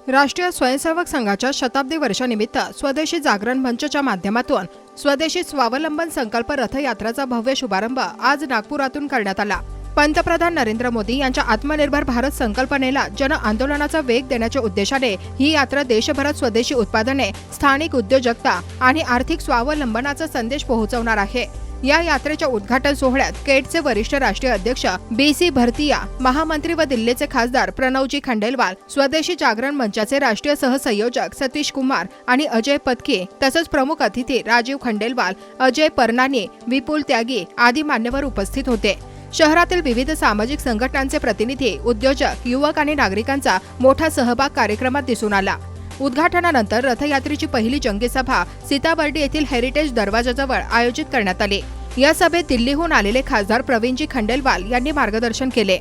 राष्ट्रीय स्वयंसेवक संघाच्या शताब्दी वर्षानिमित्त स्वदेशी जागरण मंचच्या माध्यमातून स्वदेशी स्वावलंबन संकल्प रथयात्राचा भव्य शुभारंभ आज नागपुरातून करण्यात आला। पंतप्रधान नरेंद्र मोदी यांच्या आत्मनिर्भर भारत संकल्पनेला जन आंदोलनाचा वेग देण्याच्या उद्देशाने ही यात्रा देशभरात स्वदेशी उत्पादने, स्थानिक उद्योजकता आणि आर्थिक स्वावलंबनाचा संदेश पोहोचवणार आहे। या यात्रेच्या उद्घाटन सोहळ्यात केटचे वरिष्ठ राष्ट्रीय अध्यक्ष BC भरतिया, महामंत्री व दिल्लीचे खासदार प्रणवजी खंडेलवाल, स्वदेशी जागरण मंचाचे राष्ट्रीय सहसंयोजक सतीश कुमार आणि अजय पत्की तसंच प्रमुख अतिथी राजीव खंडेलवाल, अजय परनानी, विपुल त्यागी आदी मान्यवर उपस्थित होते। शहरातील विविध सामाजिक संघटनांचे प्रतिनिधी, उद्योजक, युवक आणि नागरिकांचा मोठा सहभाग कार्यक्रमात दिसून आला। उद्घाटनानंतर रथयात्रेची पहिली जंगी सभा सीताबर्डी येथील हेरिटेज दरवाजाजवळ आयोजित करण्यात आली। या सभेत दिल्लीहून आलेले खासदार प्रवीणजी खंडेलवाल यांनी मार्गदर्शन केले।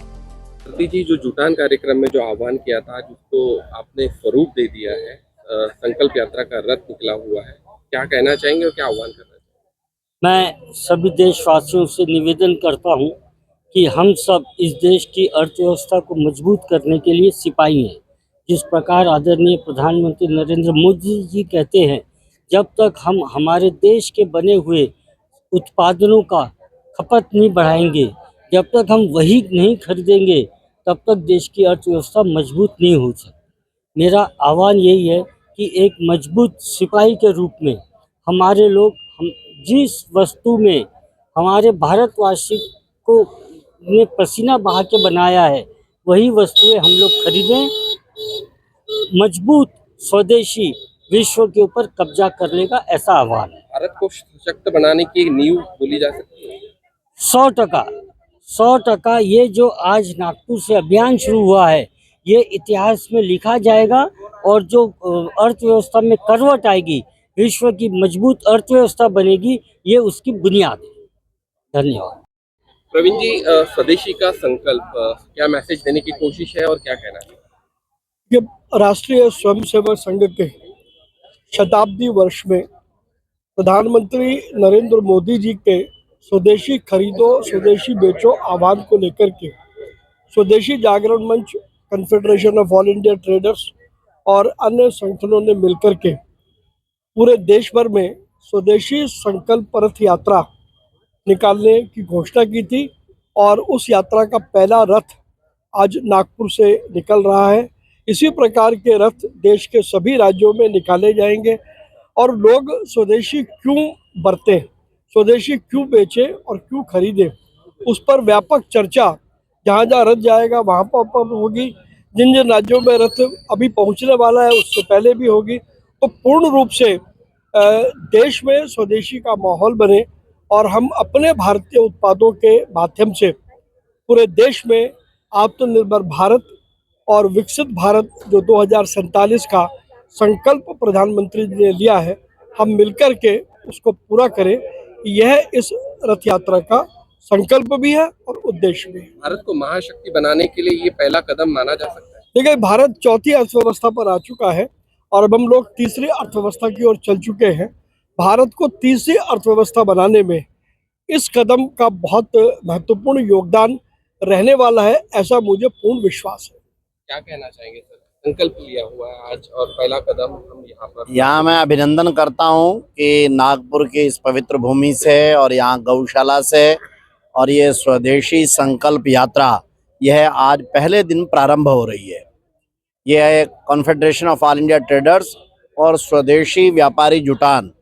जी जो जुटान कार्यक्रम में जो आह्वान किया था, जिसको आपने स्वरूप दे दिया है, संकल्प यात्रा का रथ निकला हुआ है, क्या कहना चाहेंगे और क्या आह्वान करना चाहेंगे? मैं सभी देशवासियों से निवेदन करता हूं कि हम सब इस देश की अर्थव्यवस्था को मजबूत करने के लिए सिपाही हैं। जिस प्रकार आदरणीय प्रधानमंत्री नरेंद्र मोदी जी कहते हैं, जब तक हम हमारे देश के बने हुए उत्पादनों का खपत नहीं बढ़ाएंगे, जब तक हम वही नहीं खरीदेंगे, तब तक देश की अर्थव्यवस्था मजबूत नहीं हो सकती। मेरा आह्वान यही है कि एक मजबूत सिपाही के रूप में हमारे लोग हम जिस वस्तु में हमारे भारतवासी को ने पसीना बहा के बनाया है, वही वस्तुएं हम लोग खरीदें। मजबूत स्वदेशी विश्व के ऊपर कब्जा करने का ऐसा आह्वान है। भारत को सशक्त बनाने की एक नींव बोली जा सकती है। 100% ये जो आज नागपुर से अभियान शुरू हुआ है, ये इतिहास में लिखा जाएगा और जो अर्थव्यवस्था में करवट आएगी, विश्व की मजबूत अर्थव्यवस्था बनेगी, ये उसकी बुनियाद है। धन्यवाद। प्रवीण जी, स्वदेशी का संकल्प क्या मैसेज देने की कोशिश है और क्या कहना है? ये राष्ट्रीय स्वयंसेवक संघ के शताब्दी वर्ष में प्रधानमंत्री नरेंद्र मोदी जी के स्वदेशी खरीदो स्वदेशी बेचो आह्वान को लेकर के स्वदेशी जागरण मंच, confederation of all India traders और अन्य संगठनों ने मिलकर के पूरे देश भर में स्वदेशी संकल्प रथ यात्रा निकालने की घोषणा की थी और उस यात्रा का पहला रथ आज नागपुर से निकल रहा है। इसी प्रकार के रथ देश के सभी राज्यों में निकाले जाएंगे और लोग स्वदेशी क्यों बरतें, स्वदेशी क्यों बेचें और क्यों खरीदें, उस पर व्यापक चर्चा जहाँ जहाँ रथ जाएगा वहाँ पर होगी। जिन जिन राज्यों में रथ अभी पहुँचने वाला है उससे पहले भी होगी। तो पूर्ण रूप से देश में स्वदेशी का माहौल बने और हम अपने भारतीय उत्पादों के माध्यम से पूरे देश में आत्मनिर्भर भारत और विकसित भारत जो 2047 का संकल्प प्रधानमंत्री जी ने लिया है, हम मिलकर के उसको पूरा करें। यह इस रथ यात्रा का संकल्प भी है और उद्देश्य भी है। भारत को महाशक्ति बनाने के लिए ये पहला कदम माना जा सकता है। देखिए, भारत चौथी अर्थव्यवस्था पर आ चुका है और अब हम लोग तीसरी अर्थव्यवस्था की ओर चल चुके हैं। भारत को तीसरी अर्थव्यवस्था बनाने में इस कदम का बहुत महत्वपूर्ण योगदान रहने वाला है, ऐसा मुझे पूर्ण विश्वास है। क्या कहना चाहेंगे सर? संकल्प लिया हुआ है आज और पहला कदम हम यहाँ मैं अभिनंदन करता हूँ कि नागपुर की इस पवित्र भूमि से और यहाँ गौशाला से और ये स्वदेशी संकल्प यात्रा यह आज पहले दिन प्रारंभ हो रही है। यह confederation of all India traders और स्वदेशी व्यापारी जुटान,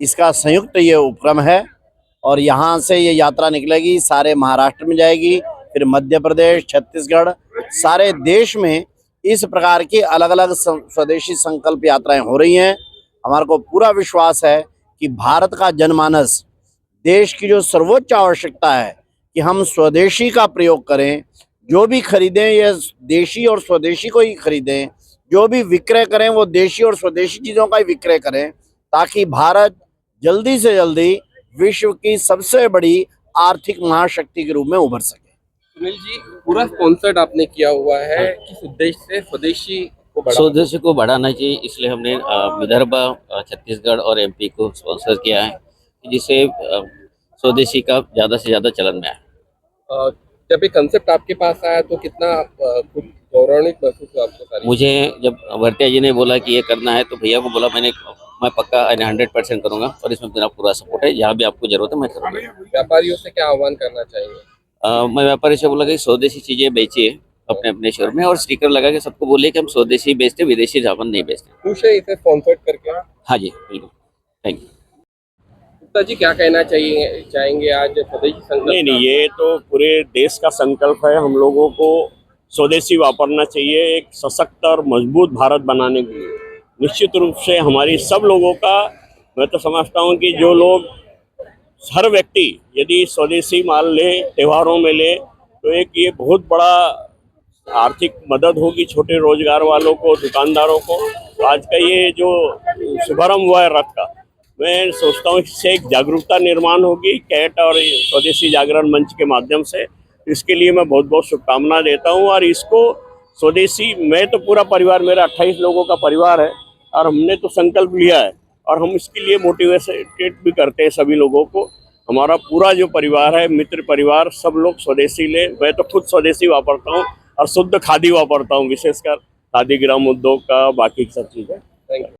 इसका संयुक्त ये उपक्रम है और यहाँ से ये यात्रा निकलेगी, सारे महाराष्ट्र में जाएगी, फिर मध्य प्रदेश, छत्तीसगढ़, सारे देश में इस प्रकार की अलग अलग स्वदेशी संकल्प यात्राएं हो रही हैं। हमारे को पूरा विश्वास है कि भारत का जनमानस, देश की जो सर्वोच्च आवश्यकता है कि हम स्वदेशी का प्रयोग करें, जो भी खरीदें ये देशी और स्वदेशी को ही खरीदें, जो भी विक्रय करें वो देशी और स्वदेशी चीज़ों का ही विक्रय करें, ताकि भारत जल्दी से जल्दी विश्व की सबसे बड़ी आर्थिक महाशक्ति के रूप में उभर सके। सुनील जी, पूरा स्पॉन्सर्ड आपने किया हुआ है, किस उद्देश्य से? स्वदेशी को बढ़ाना चाहिए, इसलिए हमने विदर्भ, छत्तीसगढ़ और MP को स्पॉन्सर किया है, जिससे स्वदेशी का ज़्यादा से ज़्यादा चलन में आए। जब ये कंसेप्ट आपके पास आया तो कितना आप खुद गौरवान्वित महसूस हुआ आपको सारी? मुझे जब भरतिया जी ने बोला कि ये करना है तो भैया को बोला मैं पक्का 100% करूंगा और इसमें मेरा पूरा सपोर्ट है। जहाँ भी आपको जरूरत है मैं करूँगा। व्यापारियों से क्या आह्वान करना चाहेंगे? मैं व्यापारी से बोला कि स्वदेशी चीजें बेचिए अपने अपने शहर में और स्टिकर लगा के सबको बोलिए कि हम स्वदेशी बेचते, विदेशी सामान नहीं बेचते। खुश है इसे स्पॉन्सर्ड करके? हाँ जी बिल्कुल, थैंक यू। गुप्ता जी क्या कहना चाहेंगे आज स्वदेशी संकल्प? नहीं, ये तो पूरे देश का संकल्प है। हम लोगों को स्वदेशी वापरना चाहिए एक सशक्त और मजबूत भारत बनाने के लिए। निश्चित रूप से हमारी सब लोगों का, मैं तो समझता हूँ कि जो लोग, हर व्यक्ति यदि स्वदेशी माल ले, त्योहारों में ले, तो एक ये बहुत बड़ा आर्थिक मदद होगी छोटे रोजगार वालों को, दुकानदारों को। तो आज का ये जो शुभारंभ हुआ है रथ का, मैं सोचता हूँ इससे एक जागरूकता निर्माण होगी कैट और स्वदेशी जागरण मंच के माध्यम से। इसके लिए मैं बहुत बहुत शुभकामना देता हूँ। और इसको स्वदेशी, मैं तो पूरा परिवार, मेरा 28 लोगों का परिवार है और हमने तो संकल्प लिया है और हम इसके लिए मोटिवेटेड भी करते हैं सभी लोगों को। हमारा पूरा जो परिवार है, मित्र परिवार, सब लोग स्वदेशी ले। मैं तो खुद स्वदेशी वापरता हूँ और शुद्ध खादी वापरता हूँ, विशेषकर खादी ग्राम उद्योग का, बाकी सब चीज़ें। Thank you.